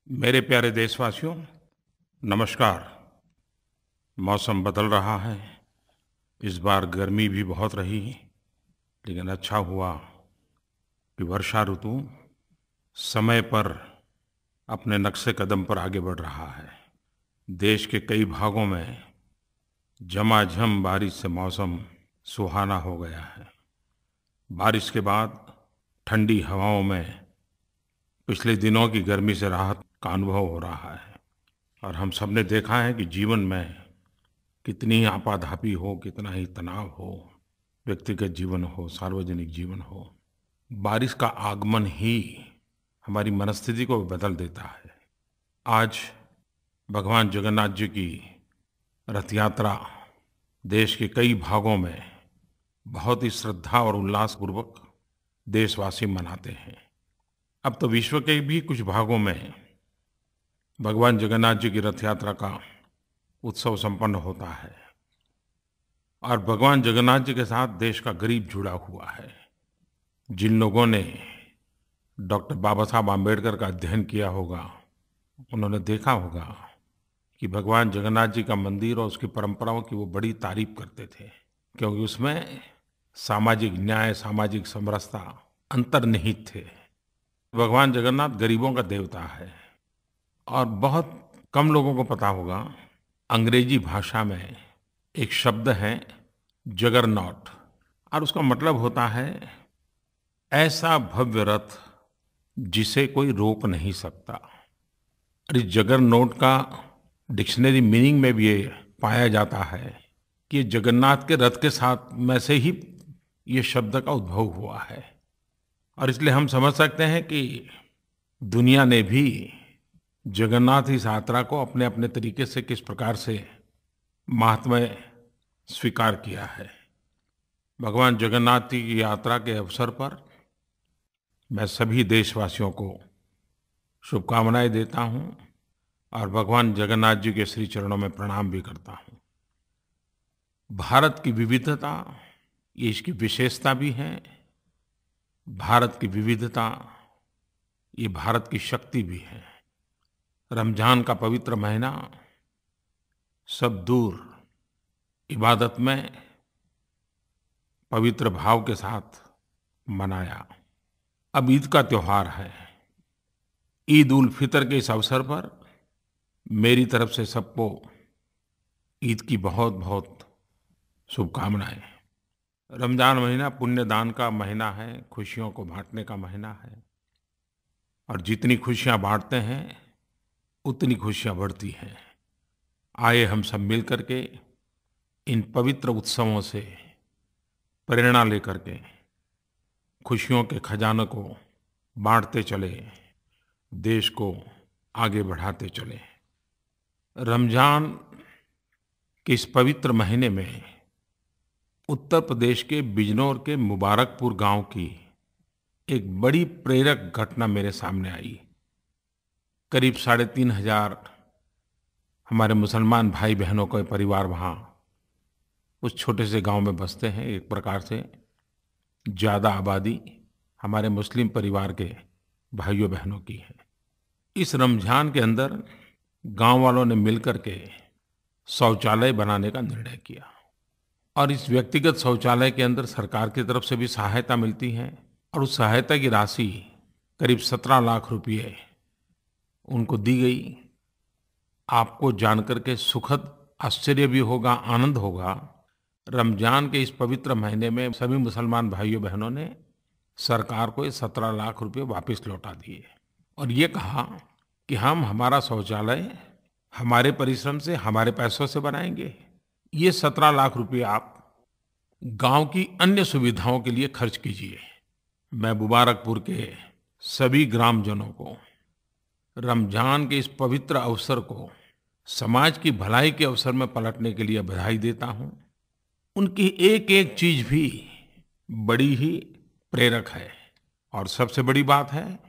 मेरे प्यारे देशवासियों, नमस्कार। मौसम बदल रहा है। इस बार गर्मी भी बहुत रही, लेकिन अच्छा हुआ कि वर्षा ऋतु समय पर अपने नक्शे कदम पर आगे बढ़ रहा है। देश के कई भागों में झमाझम बारिश से मौसम सुहाना हो गया है। बारिश के बाद ठंडी हवाओं में पिछले दिनों की गर्मी से राहत का अनुभव हो रहा है। और हम सब ने देखा है कि जीवन में कितनी ही आपाधापी हो, कितना ही तनाव हो, व्यक्तिगत जीवन हो, सार्वजनिक जीवन हो, बारिश का आगमन ही हमारी मनस्थिति को बदल देता है। आज भगवान जगन्नाथ जी की रथ यात्रा देश के कई भागों में बहुत ही श्रद्धा और उल्लासपूर्वक देशवासी मनाते हैं। अब तो विश्व के भी कुछ भागों में भगवान जगन्नाथ जी की रथ यात्रा का उत्सव संपन्न होता है। और भगवान जगन्नाथ जी के साथ देश का गरीब जुड़ा हुआ है। जिन लोगों ने डॉक्टर बाबा साहब आम्बेडकर का अध्ययन किया होगा, उन्होंने देखा होगा कि भगवान जगन्नाथ जी का मंदिर और उसकी परंपराओं की वो बड़ी तारीफ करते थे, क्योंकि उसमें सामाजिक न्याय, सामाजिक समरसता अंतर्निहित थे। भगवान जगन्नाथ गरीबों का देवता है। और बहुत कम लोगों को पता होगा, अंग्रेजी भाषा में एक शब्द है जगरनॉट, और उसका मतलब होता है ऐसा भव्य रथ जिसे कोई रोक नहीं सकता। और इस जगरनॉट का डिक्शनरी मीनिंग में भी ये पाया जाता है कि ये जगन्नाथ के रथ के साथ में से ही ये शब्द का उद्भव हुआ है। और इसलिए हम समझ सकते हैं कि दुनिया ने भी जगन्नाथ इस यात्रा को अपने अपने तरीके से किस प्रकार से महात्म्य स्वीकार किया है। भगवान जगन्नाथ जी की यात्रा के अवसर पर मैं सभी देशवासियों को शुभकामनाएं देता हूं और भगवान जगन्नाथ जी के श्री चरणों में प्रणाम भी करता हूं। भारत की विविधता, ये इसकी विशेषता भी है। भारत की विविधता, ये भारत की शक्ति भी है। रमज़ान का पवित्र महीना सब दूर इबादत में पवित्र भाव के साथ मनाया। अब ईद का त्योहार है। ईद उल फितर के इस अवसर पर मेरी तरफ से सबको ईद की बहुत बहुत शुभकामनाएं। रमज़ान महीना पुण्य दान का महीना है, खुशियों को बांटने का महीना है। और जितनी खुशियां बांटते हैं उतनी खुशियां बढ़ती हैं। आइए हम सब मिल करके इन पवित्र उत्सवों से प्रेरणा लेकर के खुशियों के खजाने को बांटते चले, देश को आगे बढ़ाते चले। रमज़ान के इस पवित्र महीने में उत्तर प्रदेश के बिजनौर के मुबारकपुर गांव की एक बड़ी प्रेरक घटना मेरे सामने आई। करीब 3,500 हमारे मुसलमान भाई बहनों का परिवार वहाँ उस छोटे से गांव में बसते हैं। एक प्रकार से ज़्यादा आबादी हमारे मुस्लिम परिवार के भाइयों बहनों की है। इस रमज़ान के अंदर गांव वालों ने मिलकर के शौचालय बनाने का निर्णय किया। और इस व्यक्तिगत शौचालय के अंदर सरकार की तरफ से भी सहायता मिलती है। और उस सहायता की राशि करीब 17 लाख रुपये उनको दी गई। आपको जानकर के सुखद आश्चर्य भी होगा, आनंद होगा। रमज़ान के इस पवित्र महीने में सभी मुसलमान भाइयों बहनों ने सरकार को ये 17 लाख रुपये वापस लौटा दिए और ये कहा कि हम हमारा शौचालय हमारे परिश्रम से, हमारे पैसों से बनाएंगे। ये 17 लाख रुपये आप गांव की अन्य सुविधाओं के लिए खर्च कीजिए। मैं मुबारकपुर के सभी ग्रामजनों को रमज़ान के इस पवित्र अवसर को समाज की भलाई के अवसर में पलटने के लिए बधाई देता हूँ। उनकी एक एक चीज़ भी बड़ी ही प्रेरक है। और सबसे बड़ी बात है,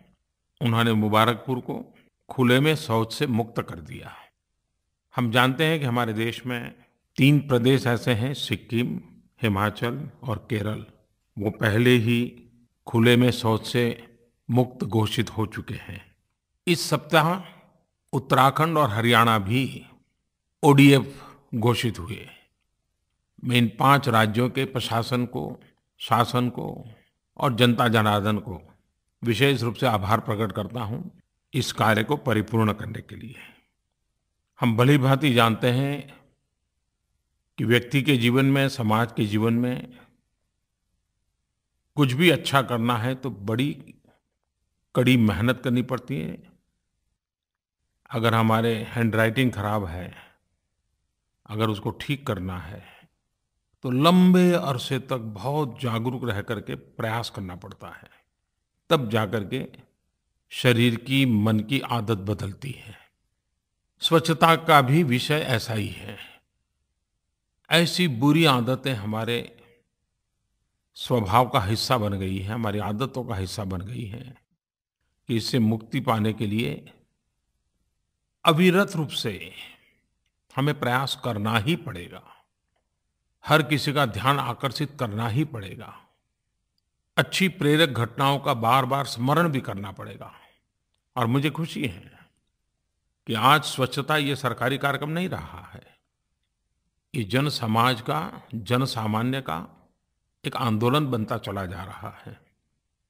उन्होंने मुबारकपुर को खुले में शौच से मुक्त कर दिया। हम जानते हैं कि हमारे देश में 3 प्रदेश ऐसे हैं, सिक्किम, हिमाचल और केरल। वो पहले ही खुले में शौच से मुक्त घोषित हो चुके हैं। इस सप्ताह उत्तराखंड और हरियाणा भी ओडीएफ घोषित हुए। मैं इन 5 राज्यों के प्रशासन को, शासन को और जनता जनार्दन को विशेष रूप से आभार प्रकट करता हूँ इस कार्य को परिपूर्ण करने के लिए। हम भलीभांति जानते हैं कि व्यक्ति के जीवन में, समाज के जीवन में कुछ भी अच्छा करना है तो बड़ी कड़ी मेहनत करनी पड़ती है। अगर हमारे हैंडराइटिंग खराब है, अगर उसको ठीक करना है तो लंबे अरसे तक बहुत जागरूक रह करके प्रयास करना पड़ता है, तब जाकर के शरीर की, मन की आदत बदलती है। स्वच्छता का भी विषय ऐसा ही है। ऐसी बुरी आदतें हमारे स्वभाव का हिस्सा बन गई है, हमारी आदतों का हिस्सा बन गई है कि इससे मुक्ति पाने के लिए अविरत रूप से हमें प्रयास करना ही पड़ेगा। हर किसी का ध्यान आकर्षित करना ही पड़ेगा। अच्छी प्रेरक घटनाओं का बार-बार स्मरण भी करना पड़ेगा। और मुझे खुशी है कि आज स्वच्छता ये सरकारी कार्यक्रम नहीं रहा है, ये जन समाज का, जन सामान्य का एक आंदोलन बनता चला जा रहा है।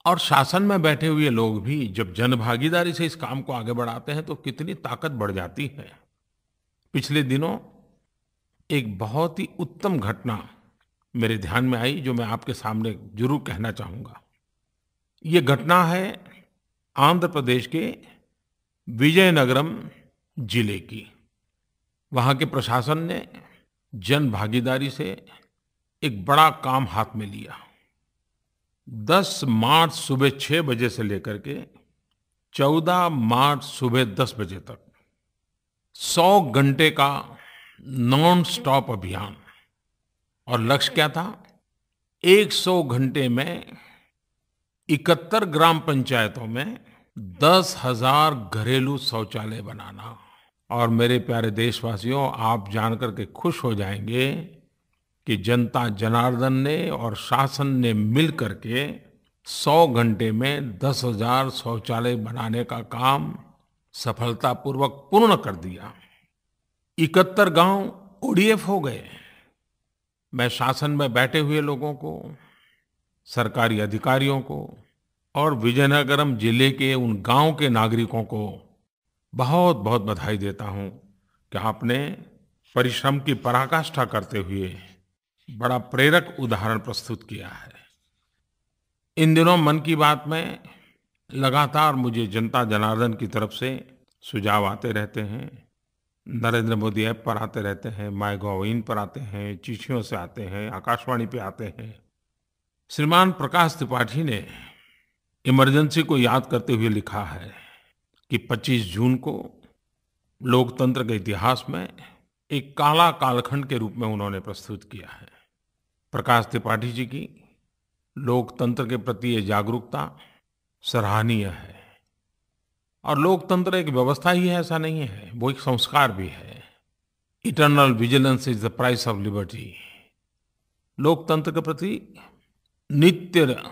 और शासन में बैठे हुए लोग भी जब जनभागीदारी से इस काम को आगे बढ़ाते हैं तो कितनी ताकत बढ़ जाती है। पिछले दिनों एक बहुत ही उत्तम घटना मेरे ध्यान में आई जो मैं आपके सामने जरूर कहना चाहूँगा। ये घटना है आंध्र प्रदेश के विजयनगरम जिले की। वहाँ के प्रशासन ने जन भागीदारी से एक बड़ा काम हाथ में लिया। 10 मार्च सुबह 6 बजे से लेकर के 14 मार्च सुबह 10 बजे तक 100 घंटे का नॉन स्टॉप अभियान। और लक्ष्य क्या था? 100 घंटे में 71 ग्राम पंचायतों में 10,000 घरेलू शौचालय बनाना। और मेरे प्यारे देशवासियों, आप जानकर के खुश हो जाएंगे कि जनता जनार्दन ने और शासन ने मिल करके 100 घंटे में 10,000 शौचालय बनाने का काम सफलतापूर्वक पूर्ण कर दिया। 71 गांव ओडीएफ हो गए। मैं शासन में बैठे हुए लोगों को, सरकारी अधिकारियों को और विजयनगरम जिले के उन गांव के नागरिकों को बहुत बहुत बधाई देता हूं कि आपने परिश्रम की पराकाष्ठा करते हुए बड़ा प्रेरक उदाहरण प्रस्तुत किया है। इन दिनों मन की बात में लगातार मुझे जनता जनार्दन की तरफ से सुझाव आते रहते हैं। नरेंद्र मोदी ऐप पर आते रहते हैं, माइगोव पर आते हैं, चिट्ठियों से आते हैं, आकाशवाणी पे आते हैं। श्रीमान प्रकाश त्रिपाठी ने इमरजेंसी को याद करते हुए लिखा है कि 25 जून को लोकतंत्र के इतिहास में एक काला कालखंड के रूप में उन्होंने प्रस्तुत किया है। प्रकाश त्रिपाठी जी की लोकतंत्र के प्रति ये जागरूकता सराहनीय है। और लोकतंत्र एक व्यवस्था ही है ऐसा नहीं है, वो एक संस्कार भी है। Eternal vigilance is the price of liberty. लोकतंत्र के प्रति नित्य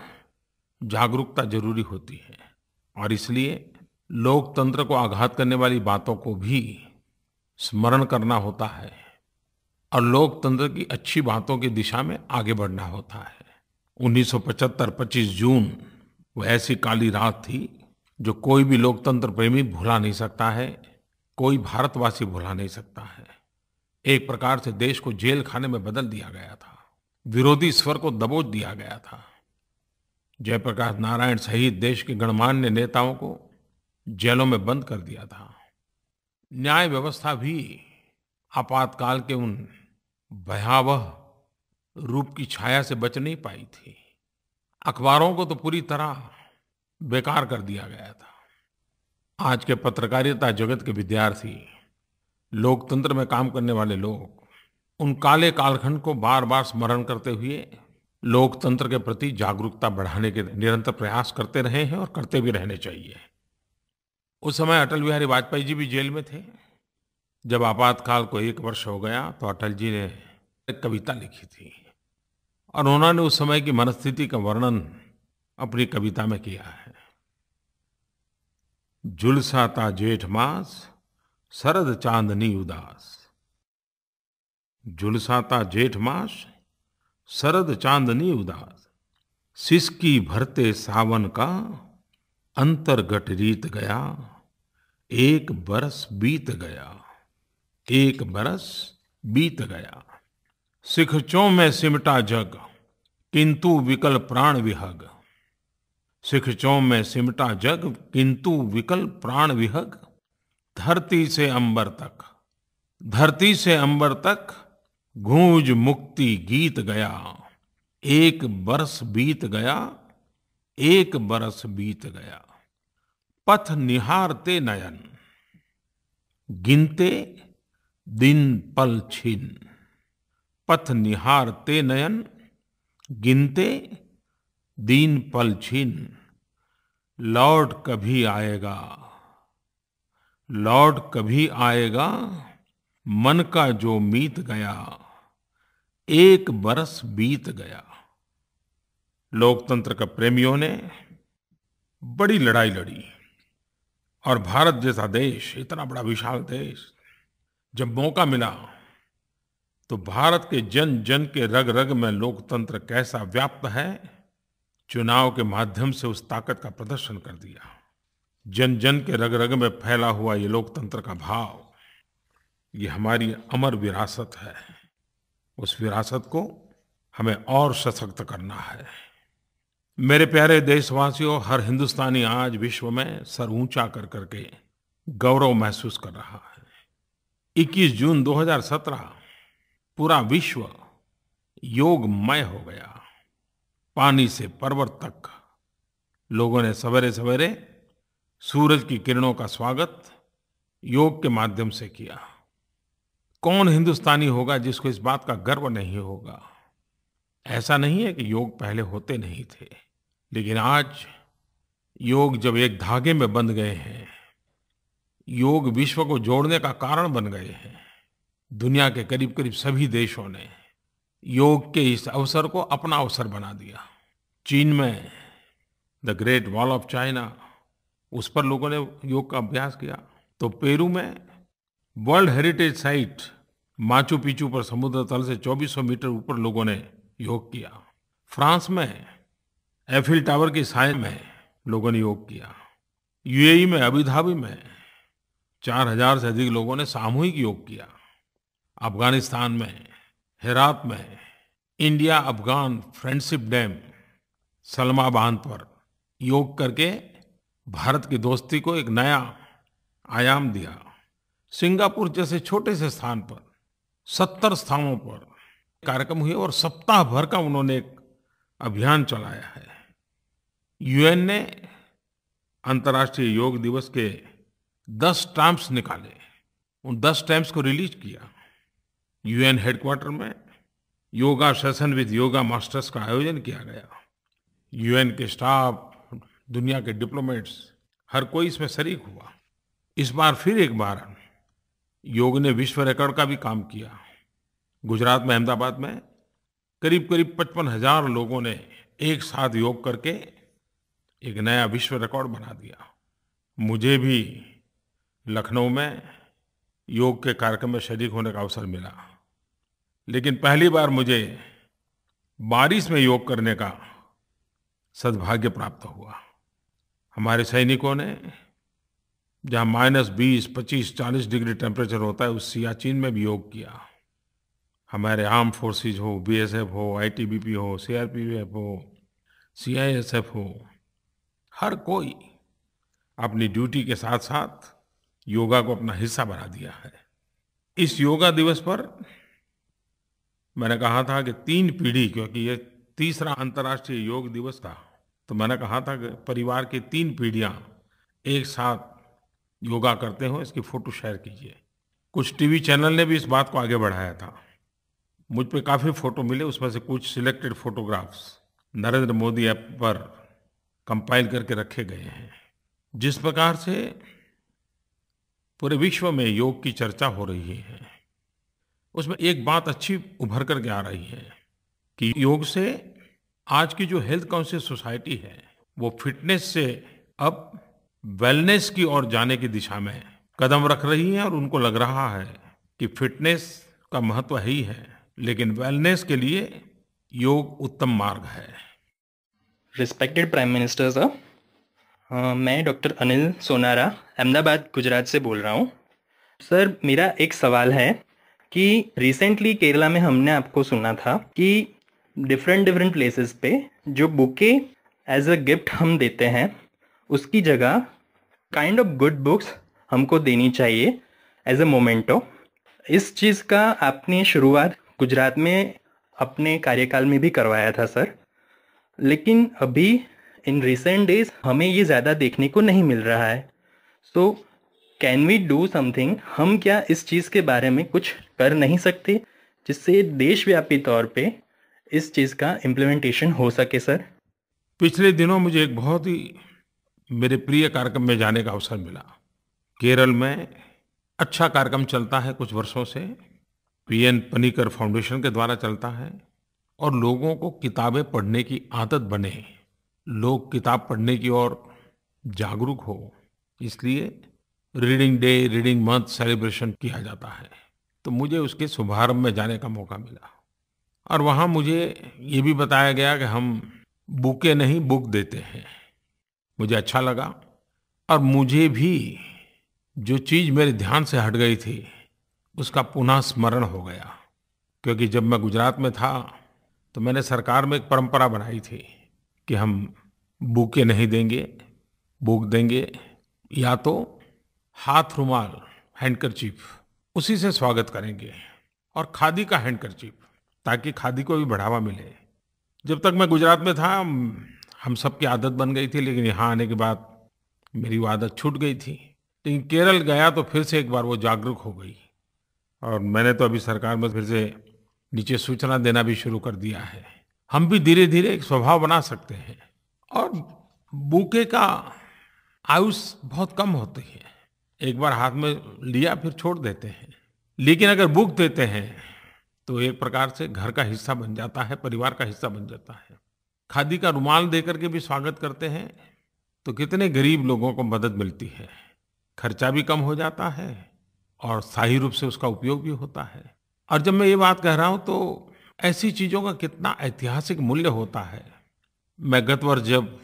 जागरूकता जरूरी होती है और इसलिए लोकतंत्र को आघात करने वाली बातों को भी स्मरण करना होता है और लोकतंत्र की अच्छी बातों की दिशा में आगे बढ़ना होता है। 1975 25 जून वो ऐसी काली रात थी जो कोई भी लोकतंत्र प्रेमी भुला नहीं सकता है, कोई भारतवासी भुला नहीं सकता है। एक प्रकार से देश को जेल खाने में बदल दिया गया था, विरोधी स्वर को दबोच दिया गया था। जयप्रकाश नारायण सहित देश के गणमान्य नेताओं को जेलों में बंद कर दिया था। न्याय व्यवस्था भी आपातकाल के उन भयावह रूप की छाया से बच नहीं पाई थी। अखबारों को तो पूरी तरह बेकार कर दिया गया था। आज के पत्रकारिता जगत के विद्यार्थी, लोकतंत्र में काम करने वाले लोग उन काले कालखंड को बार बार स्मरण करते हुए लोकतंत्र के प्रति जागरूकता बढ़ाने के निरंतर प्रयास करते रहे हैं और करते भी रहने चाहिए। उस समय अटल बिहारी वाजपेयी जी भी जेल में थे। जब आपातकाल को 1 वर्ष हो गया तो अटल जी ने एक कविता लिखी थी और उन्होंने उस समय की मनस्थिति का वर्णन अपनी कविता में किया है। झुलसाता जेठ मास शरद चांदनी उदास। झुलसाता जेठ मास, शरद चांदनी उदास। सिसकी भरते सावन का, अंतर्गट रीत गया। एक बरस बीत गया, एक बरस बीत गया। सिखचों में सिमटा जग, किंतु विकल प्राण विहग। सिखचों में सिमटा जग, किंतु विकल प्राण विहग। धरती से अंबर तक, धरती से अंबर तक, गूंज मुक्ति गीत गया। एक बरस बीत गया, एक बरस बीत गया। पथ निहारते नयन, गिनते दिन पल छिन। पथ निहारते नयन, गिनते दिन पल छिन। लौट कभी आएगा, लौट कभी आएगा, मन का जो मीत गया। एक बरस बीत गया। लोकतंत्र के प्रेमियों ने बड़ी लड़ाई लड़ी और भारत जैसा देश, इतना बड़ा विशाल देश, जब मौका मिला तो भारत के जन जन के रग रग में लोकतंत्र कैसा व्याप्त है, चुनाव के माध्यम से उस ताकत का प्रदर्शन कर दिया। जन जन के रग रग में फैला हुआ ये लोकतंत्र का भाव, ये हमारी अमर विरासत है। उस विरासत को हमें और सशक्त करना है। मेरे प्यारे देशवासियों, हर हिंदुस्तानी आज विश्व में सर ऊंचा कर करके गौरव महसूस कर रहा है। 21 जून 2017 पूरा विश्व योगमय हो गया। पानी से पर्वत तक लोगों ने सवेरे सवेरे सूरज की किरणों का स्वागत योग के माध्यम से किया। कौन हिंदुस्तानी होगा जिसको इस बात का गर्व नहीं होगा? ऐसा नहीं है कि योग पहले होते नहीं थे, लेकिन आज योग जब एक धागे में बंध गए हैं, योग विश्व को जोड़ने का कारण बन गए हैं। दुनिया के करीब करीब सभी देशों ने योग के इस अवसर को अपना अवसर बना दिया। चीन में the great wall of China, उस पर लोगों ने योग का अभ्यास किया। तो पेरू में world heritage site Machu Picchu पर समुद्र तल से 2400 मीटर ऊपर लोगों ने योग किया। फ्रांस में एफिल टावर की साय में लोगों ने योग किया। यूएई में अबू धाबी में 4000 से अधिक लोगों ने सामूहिक योग किया। अफगानिस्तान में हेरात में India Afghan friendship dam Salma बांध पर योग करके भारत की दोस्ती को एक नया आयाम दिया। सिंगापुर जैसे छोटे से स्थान पर 70 स्थानों पर कार्यक्रम हुए और सप्ताह भर का उन्होंने एक अभियान चलाया है। यूएन ने अंतर्राष्ट्रीय योग दिवस के 10 स्टैम्प्स निकाले, उन 10 स्टैम्प्स को रिलीज किया। यूएन हेडक्वार्टर में yoga session with yoga masters का आयोजन किया गया। यूएन के स्टाफ, दुनिया के डिप्लोमेट्स, हर कोई इसमें शरीक हुआ। इस बार फिर एक बार योग ने विश्व रिकॉर्ड का भी काम किया। गुजरात में अहमदाबाद में करीब करीब 55,000 लोगों ने एक साथ योग करके एक नया विश्व रिकॉर्ड बना दिया। मुझे भी लखनऊ में योग के कार्यक्रम में शरीक होने का अवसर मिला, लेकिन पहली बार मुझे बारिश में योग करने का सद्भाग्य प्राप्त हुआ। हमारे सैनिकों ने जहाँ -20, 25, 40 डिग्री टेम्परेचर होता है, उस सियाचिन में भी योग किया। हमारे आर्म फोर्सेस हो, बीएसएफ हो, आईटीबीपी हो, सीआरपीएफ हो, सीआईएसएफ हो, हर कोई अपनी ड्यूटी के साथ साथ योगा को अपना हिस्सा बना दिया है। इस योगा दिवस पर मैंने कहा था कि 3 पीढ़ी, क्योंकि ये 3रा अंतर्राष्ट्रीय योग दिवस था, तो मैंने कहा था कि परिवार की 3 पीढ़ियां एक साथ योगा करते हो, इसकी फोटो शेयर कीजिए। कुछ टीवी चैनल ने भी इस बात को आगे बढ़ाया था। मुझ पे काफ़ी फोटो मिले, उसमें से कुछ selected photographs Narendra Modi app पर कंपाइल करके रखे गए हैं। जिस प्रकार से पूरे विश्व में योग की चर्चा हो रही है, उसमें एक बात अच्छी उभर करके आ रही है कि योग से आज की जो हेल्थ कॉन्शियस सोसाइटी है, वो फिटनेस से अब वेलनेस की ओर जाने की दिशा में कदम रख रही हैं और उनको लग रहा है कि फिटनेस का महत्व है ही है, लेकिन वेलनेस के लिए योग उत्तम मार्ग है। रिस्पेक्टेड प्राइम मिनिस्टर सर, मैं डॉक्टर अनिल सोनारा अहमदाबाद गुजरात से बोल रहा हूँ। सर, मेरा एक सवाल है कि रिसेंटली केरला में हमने आपको सुना था कि डिफरेंट डिफरेंट प्लेसेस पे जो बुके एज अ गिफ्ट हम देते हैं उसकी जगह काइंड ऑफ गुड बुक्स हमको देनी चाहिए एज अ मोमेंटो। इस चीज़ का आपने शुरुआत गुजरात में अपने कार्यकाल में भी करवाया था सर, लेकिन अभी इन रिसेंट डेज हमें ये ज़्यादा देखने को नहीं मिल रहा है। So can we do something? हम क्या इस चीज़ के बारे में कुछ कर नहीं सकते जिससे देशव्यापी तौर पे इस चीज़ का इम्प्लीमेंटेशन हो सके सर? पिछले दिनों मुझे एक बहुत ही मेरे प्रिय कार्यक्रम में जाने का अवसर मिला। केरल में अच्छा कार्यक्रम चलता है कुछ वर्षों से, पीएन पनिकर फाउंडेशन के द्वारा चलता है, और लोगों को किताबें पढ़ने की आदत बने, लोग किताब पढ़ने की ओर जागरूक हो, इसलिए reading day, reading month celebration किया जाता है। तो मुझे उसके शुभारंभ में जाने का मौका मिला और वहाँ मुझे ये भी बताया गया कि हम बुके नहीं बुक देते हैं। मुझे अच्छा लगा और मुझे भी जो चीज़ मेरे ध्यान से हट गई थी उसका पुनः स्मरण हो गया, क्योंकि जब मैं गुजरात में था तो मैंने सरकार में एक परंपरा बनाई थी कि हम बुके नहीं देंगे, बुक देंगे या तो हाथ रुमाल, हैंडकरचीफ, उसी से स्वागत करेंगे, और खादी का हैंडकरचीफ, ताकि खादी को भी बढ़ावा मिले। जब तक मैं गुजरात में था हम सब की आदत बन गई थी, लेकिन यहाँ आने के बाद मेरी वो आदत छूट गई थी। लेकिन केरल गया तो फिर से एक बार वो जागरूक हो गई और मैंने तो अभी सरकार में फिर से नीचे सूचना देना भी शुरू कर दिया है। हम भी धीरे-धीरे एक स्वभाव बना सकते हैं और बुके का आयुष बहुत कम होती है। एक बार हाथ में लिया फिर छोड़ देते हैं, लेकिन अगर बुक देते हैं तो एक प्रकार से घर का हिस्सा बन जाता है, परिवार का हिस्सा बन जाता है। खादी का रुमाल देकर के भी स्वागत करते हैं तो कितने गरीब लोगों को मदद मिलती है, खर्चा भी कम हो जाता है और स्थायी रूप से उसका उपयोग भी होता है। और जब मैं ये बात कह रहा हूँ तो ऐसी चीज़ों का कितना ऐतिहासिक मूल्य होता है। मैं गत वर्ष जब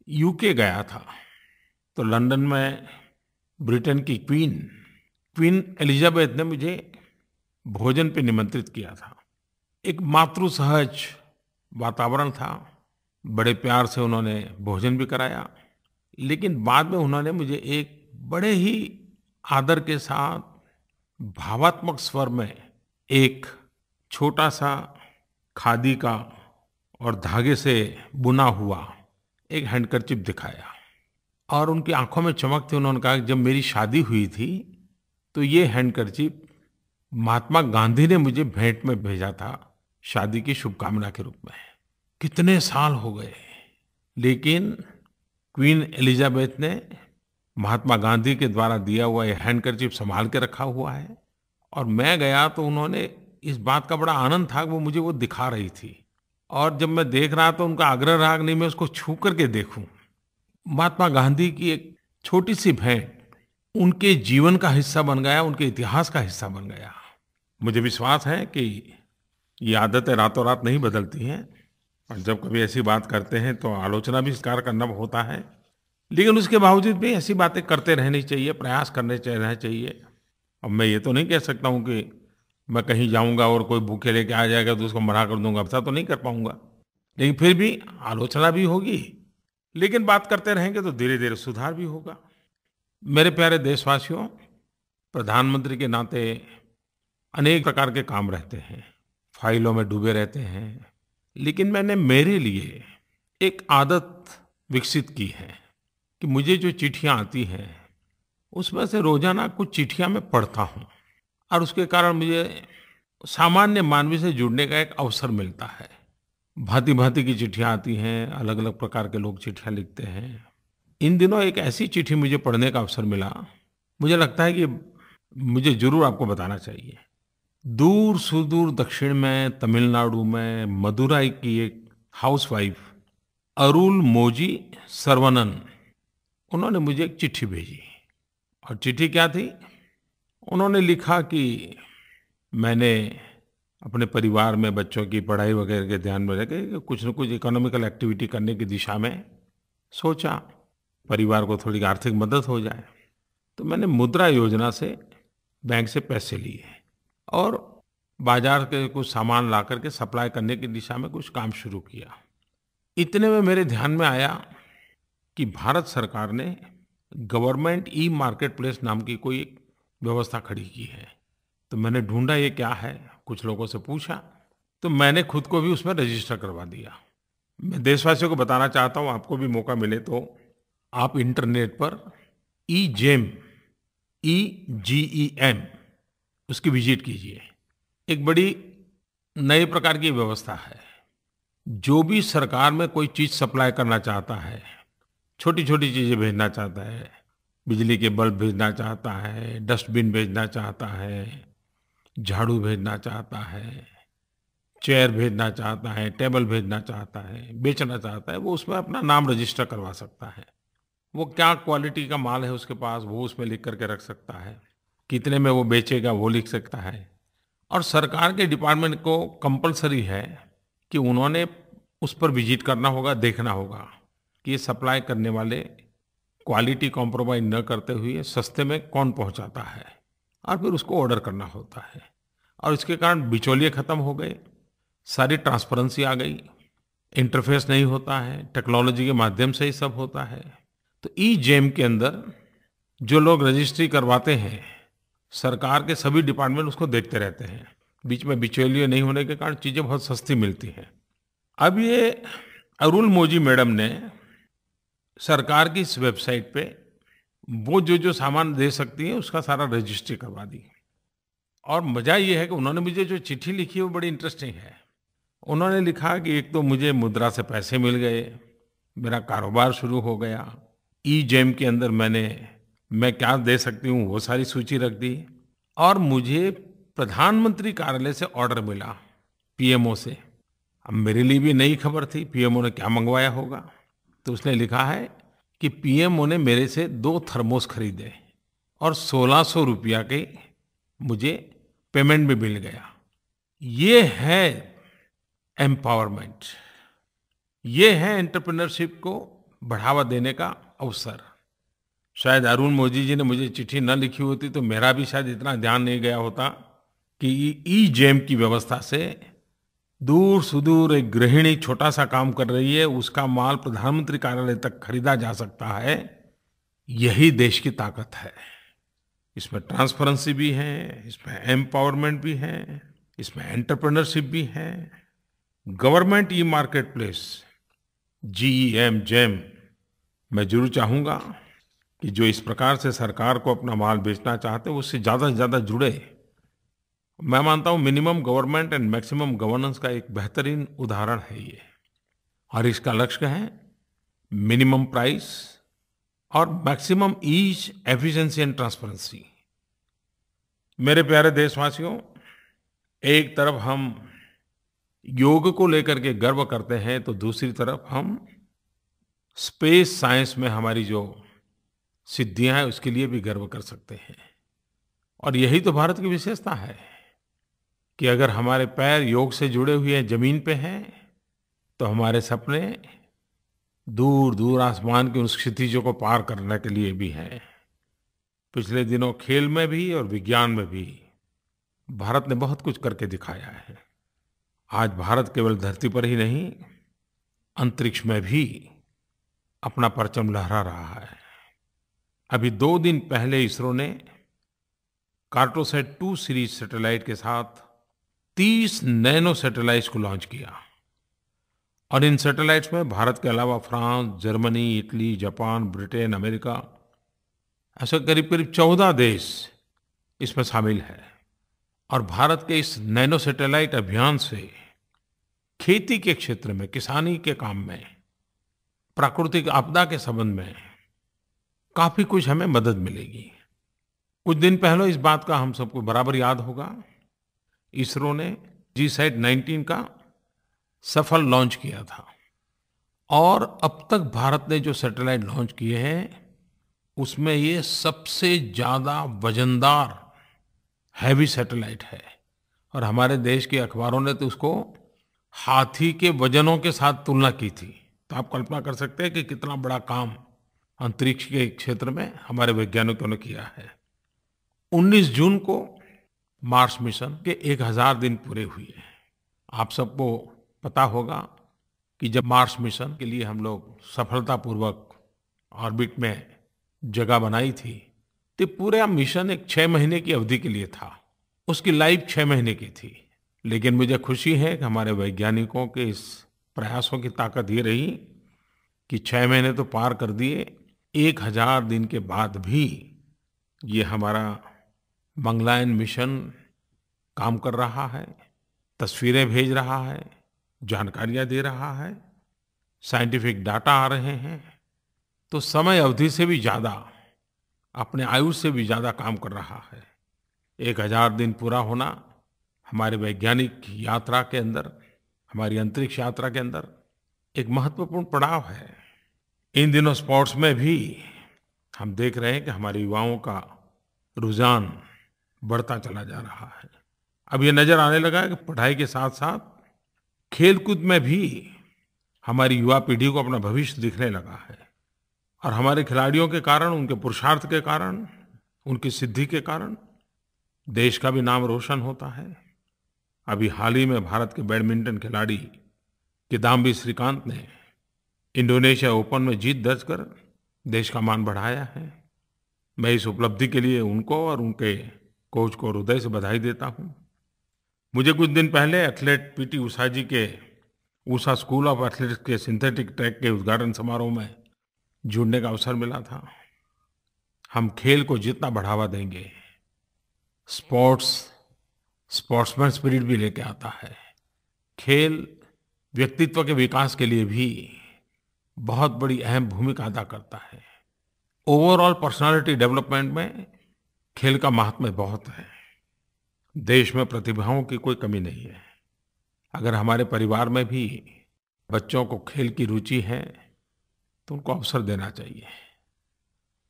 यूके गया था तो लंदन में ब्रिटेन की क्वीन एलिजाबेथ ने मुझे भोजन पे निमंत्रित किया था। एक मातृ सहज वातावरण था, बड़े प्यार से उन्होंने भोजन भी कराया, लेकिन बाद में उन्होंने मुझे एक बड़े ही आदर के साथ भावात्मक स्वर में एक छोटा सा खादी का और धागे से बुना हुआ एक हैंडकरचीफ दिखाया और उनकी आंखों में चमक थी। उन्होंने कहा कि जब मेरी शादी हुई थी तो ये हैंडकरचीफ महात्मा गांधी ने मुझे भेंट में भेजा था, शादी की शुभकामना के रूप में। कितने साल हो गए, लेकिन क्वीन एलिजाबेथ ने महात्मा गांधी के द्वारा दिया हुआ ये हैंडकरचीफ संभाल के रखा हुआ है। और मैं गया तो उन्होंने इस बात का बड़ा आनंद था कि वो मुझे वो दिखा रही थी, और जब मैं देख रहा तो उनका आग्रह रहा कि नहीं मैं उसको छू करके देखूं। महात्मा गांधी की एक छोटी सी भेंट उनके जीवन का हिस्सा बन गया, उनके इतिहास का हिस्सा बन गया। मुझे विश्वास है कि ये आदतें रातों रात नहीं बदलती हैं और जब कभी ऐसी बात करते हैं तो आलोचना भी स्वीकार करना होता है, लेकिन उसके बावजूद भी ऐसी बातें करते रहनी चाहिए, प्रयास करने रहना चाहिए। अब मैं ये तो नहीं कह सकता हूँ कि मैं कहीं जाऊँगा और कोई भूखे लेके आ जाएगा तो उसको मना कर दूंगा, ऐसा तो नहीं कर पाऊंगा, लेकिन फिर भी आलोचना भी होगी, लेकिन बात करते रहेंगे तो धीरे धीरे सुधार भी होगा। मेरे प्यारे देशवासियों, प्रधानमंत्री के नाते अनेक प्रकार के काम रहते हैं, फाइलों में डूबे रहते हैं, लेकिन मैंने मेरे लिए एक आदत विकसित की है कि मुझे जो चिट्ठियां आती हैं उसमें से रोजाना कुछ चिट्ठियां मैं पढ़ता हूं और उसके कारण मुझे सामान्य मानवी से जुड़ने का एक अवसर मिलता है। भांति भांति की चिट्ठियां आती हैं, अलग अलग प्रकार के लोग चिट्ठियां लिखते हैं। इन दिनों एक ऐसी चिट्ठी मुझे पढ़ने का अवसर मिला, मुझे लगता है कि मुझे जरूर आपको बताना चाहिए। दूर सुदूर दक्षिण में तमिलनाडु में मदुराई की एक हाउसवाइफ अरुल मोजी सर्वनन, उन्होंने मुझे एक चिट्ठी भेजी और चिट्ठी क्या थी? उन्होंने लिखा कि मैंने अपने परिवार में बच्चों की पढ़ाई वगैरह के ध्यान में रख के कुछ न कुछ इकोनॉमिकल एक्टिविटी करने की दिशा में सोचा, परिवार को थोड़ी आर्थिक मदद हो जाए। तो मैंने मुद्रा योजना से बैंक से पैसे लिए और बाजार के कुछ सामान ला करके सप्लाई करने की दिशा में कुछ काम शुरू किया। इतने में मेरे ध्यान में आया कि भारत सरकार ने गवर्नमेंट ई मार्केट प्लेस नाम की कोई एक व्यवस्था खड़ी की है। तो मैंने ढूंढा ये क्या है, कुछ लोगों से पूछा, तो मैंने खुद को भी उसमें रजिस्टर करवा दिया। मैं देशवासियों को बताना चाहता हूँ, आपको भी मौका मिले तो आप इंटरनेट पर EGEM EGEM उसकी विजिट कीजिए। एक बड़ी नए प्रकार की व्यवस्था है। जो भी सरकार में कोई चीज़ सप्लाई करना चाहता है, छोटी-छोटी चीज़ें भेजना चाहता है, बिजली के बल्ब भेजना चाहता है, डस्टबिन भेजना चाहता है, झाड़ू भेजना चाहता है, चेयर भेजना चाहता है, टेबल भेजना चाहता है, बेचना चाहता है, वो उसमें अपना नाम रजिस्टर करवा सकता है। वो क्या क्वालिटी का माल है उसके पास, वो उसमें लिख करके रख सकता है। कितने में वो बेचेगा वो लिख सकता है। और सरकार के डिपार्टमेंट को कंपल्सरी है कि उन्होंने उस पर विजिट करना होगा, देखना होगा कि ये सप्लाई करने वाले क्वालिटी कॉम्प्रोमाइज़ न करते हुए सस्ते में कौन पहुंचाता है, और फिर उसको ऑर्डर करना होता है। और इसके कारण बिचौलिए ख़त्म हो गए, सारी ट्रांसपेरेंसी आ गई, इंटरफेस नहीं होता है, टेक्नोलॉजी के माध्यम से ही सब होता है। तो EGEM के अंदर जो लोग रजिस्ट्री करवाते हैं, सरकार के सभी डिपार्टमेंट उसको देखते रहते हैं। बीच में बिचौलिए नहीं होने के कारण चीज़ें बहुत सस्ती मिलती हैं। अब ये अरुल मोजी मैडम ने सरकार की इस वेबसाइट पे वो जो सामान दे सकती हैं उसका सारा रजिस्ट्री करवा दी। और मज़ा ये है कि उन्होंने मुझे जो चिट्ठी लिखी है वो बड़ी इंटरेस्टिंग है। उन्होंने लिखा कि एक तो मुझे मुद्रा से पैसे मिल गए, मेरा कारोबार शुरू हो गया, EGEM के अंदर मैं क्या दे सकती हूँ वो सारी सूची रख दी, और मुझे प्रधानमंत्री कार्यालय से ऑर्डर मिला, PMO से। अब मेरे लिए भी नई खबर थी, PMO ने क्या मंगवाया होगा। तो उसने लिखा है कि PMO ने मेरे से 2 थर्मोस खरीदे और 1600 रुपया के मुझे पेमेंट भी मिल गया। ये है एम्पावरमेंट, ये है एंटरप्रेन्योरशिप को बढ़ावा देने का अवसर। शायद अरुण मोदी जी ने मुझे चिट्ठी न लिखी होती तो मेरा भी शायद इतना ध्यान नहीं गया होता कि EGEM की व्यवस्था से दूर सुदूर एक गृहिणी छोटा सा काम कर रही है, उसका माल प्रधानमंत्री कार्यालय तक खरीदा जा सकता है। यही देश की ताकत है। इसमें ट्रांसपेरेंसी भी है, इसमें एम्पावरमेंट भी है, इसमें एंटरप्रेन्योरशिप भी है। Government e market place GEM मैं जरूर चाहूँगा कि जो इस प्रकार से सरकार को अपना माल बेचना चाहते हैं उससे ज़्यादा से ज़्यादा जुड़े। मैं मानता हूँ minimum government and maximum governance का एक बेहतरीन उदाहरण है ये। और इसका लक्ष्य है मिनिमम प्राइस और maximum ease, efficiency and transparency. मेरे प्यारे देशवासियों, एक तरफ हम योग को लेकर के गर्व करते हैं तो दूसरी तरफ हम स्पेस साइंस में हमारी जो सिद्धियां हैं उसके लिए भी गर्व कर सकते हैं। और यही तो भारत की विशेषता है कि अगर हमारे पैर योग से जुड़े हुए जमीन पे हैं तो हमारे सपने दूर दूर आसमान की उन क्षितिजों को पार करने के लिए भी हैं। पिछले दिनों खेल में भी और विज्ञान में भी भारत ने बहुत कुछ करके दिखाया है। आज भारत केवल धरती पर ही नहीं, अंतरिक्ष में भी अपना परचम लहरा रहा है। अभी 2 दिन पहले इसरो ने कार्टोसैट 2 सीरीज सैटेलाइट के साथ 30 नैनो सैटेलाइट्स को लॉन्च किया। और इन सैटेलाइट्स में भारत के अलावा France, Germany, Italy, Japan, Britain, America, ऐसे करीब करीब 14 देश इसमें शामिल है। और भारत के इस नैनो सैटेलाइट अभियान से खेती के क्षेत्र में, किसानी के काम में, प्राकृतिक आपदा के संबंध में काफी कुछ हमें मदद मिलेगी। कुछ दिन पहले इस बात का हम सबको बराबर याद होगा, इसरो ने GSAT-19 का सफल लॉन्च किया था। और अब तक भारत ने जो सैटेलाइट लॉन्च किए हैं उसमें ये सबसे ज़्यादा वज़नदार हैवी सैटेलाइट है और हमारे देश के अखबारों ने तो उसको हाथी के वज़नों के साथ तुलना की थी। तो आप कल्पना कर सकते हैं कि कितना बड़ा काम अंतरिक्ष के क्षेत्र में हमारे वैज्ञानिकों ने किया है। 19 जून को मार्स मिशन के 1000 दिन पूरे हुए। आप सबको पता होगा कि जब मार्स मिशन के लिए हम लोग सफलतापूर्वक ऑर्बिट में जगह बनाई थी, तो पूरा मिशन एक 6 महीने की अवधि के लिए था। उसकी लाइफ 6 महीने की थी। लेकिन मुझे खुशी है कि हमारे वैज्ञानिकों के इस प्रयासों की ताकत ये रही कि 6 महीने तो पार कर दिए, 1000 दिन के बाद भी ये हमारा मंगलयान मिशन काम कर रहा है, तस्वीरें भेज रहा है, जानकारियाँ दे रहा है, साइंटिफिक डाटा आ रहे हैं। तो समय अवधि से भी ज़्यादा, अपने आयु से भी ज़्यादा काम कर रहा है। 1000 दिन पूरा होना हमारे वैज्ञानिक यात्रा के अंदर, हमारी अंतरिक्ष यात्रा के अंदर एक महत्वपूर्ण पड़ाव है। इन दिनों स्पोर्ट्स में भी हम देख रहे हैं कि हमारे युवाओं का रुझान बढ़ता चला जा रहा है। अब ये नज़र आने लगा है कि पढ़ाई के साथ-साथ खेल-कूद में भी हमारी युवा पीढ़ी को अपना भविष्य दिखने लगा है। और हमारे खिलाड़ियों के कारण, उनके पुरुषार्थ के कारण, उनकी सिद्धि के कारण देश का भी नाम रोशन होता है। अभी हाल ही में भारत के बैडमिंटन खिलाड़ी किदाम्बी श्रीकांत ने इंडोनेशिया ओपन में जीत दर्ज कर देश का मान बढ़ाया है। मैं इस उपलब्धि के लिए उनको और उनके कोच को हृदय से बधाई देता हूँ। मुझे कुछ दिन पहले एथलीट पीटी उषा जी के उषा स्कूल ऑफ एथलेटिक्स के सिंथेटिक ट्रैक के उद्घाटन समारोह में जुड़ने का अवसर मिला था। हम खेल को जितना बढ़ावा देंगे, स्पोर्ट्समैन स्पिरिट भी लेके आता है। खेल व्यक्तित्व के विकास के लिए भी बहुत बड़ी अहम भूमिका अदा करता है। ओवरऑल पर्सनालिटी डेवलपमेंट में खेल का महात्म्य बहुत है। देश में प्रतिभाओं की कोई कमी नहीं है। अगर हमारे परिवार में भी बच्चों को खेल की रुचि है तो उनको अवसर देना चाहिए।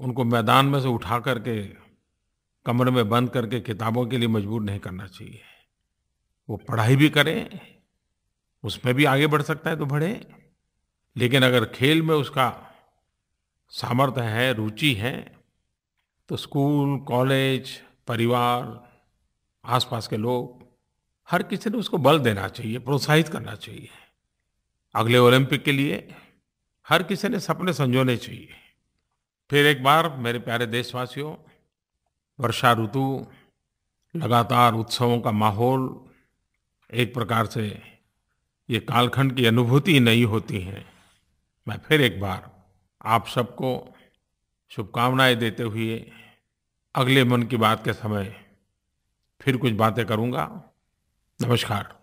उनको मैदान में से उठा करके कमरे में बंद करके किताबों के लिए मजबूर नहीं करना चाहिए। वो पढ़ाई भी करें, उसमें भी आगे बढ़ सकता है तो बढ़े, लेकिन अगर खेल में उसका सामर्थ्य है, रुचि है, तो स्कूल, कॉलेज, परिवार, आसपास के लोग, हर किसी ने उसको बल देना चाहिए, प्रोत्साहित करना चाहिए। अगले ओलंपिक के लिए हर किसी ने सपने संजोने चाहिए। फिर एक बार मेरे प्यारे देशवासियों, वर्षा ऋतु, लगातार उत्सवों का माहौल, एक प्रकार से ये कालखंड की अनुभूति नई होती है। मैं फिर एक बार आप सबको शुभकामनाएं देते हुए अगले मन की बात के समय फिर कुछ बातें करूंगा। नमस्कार।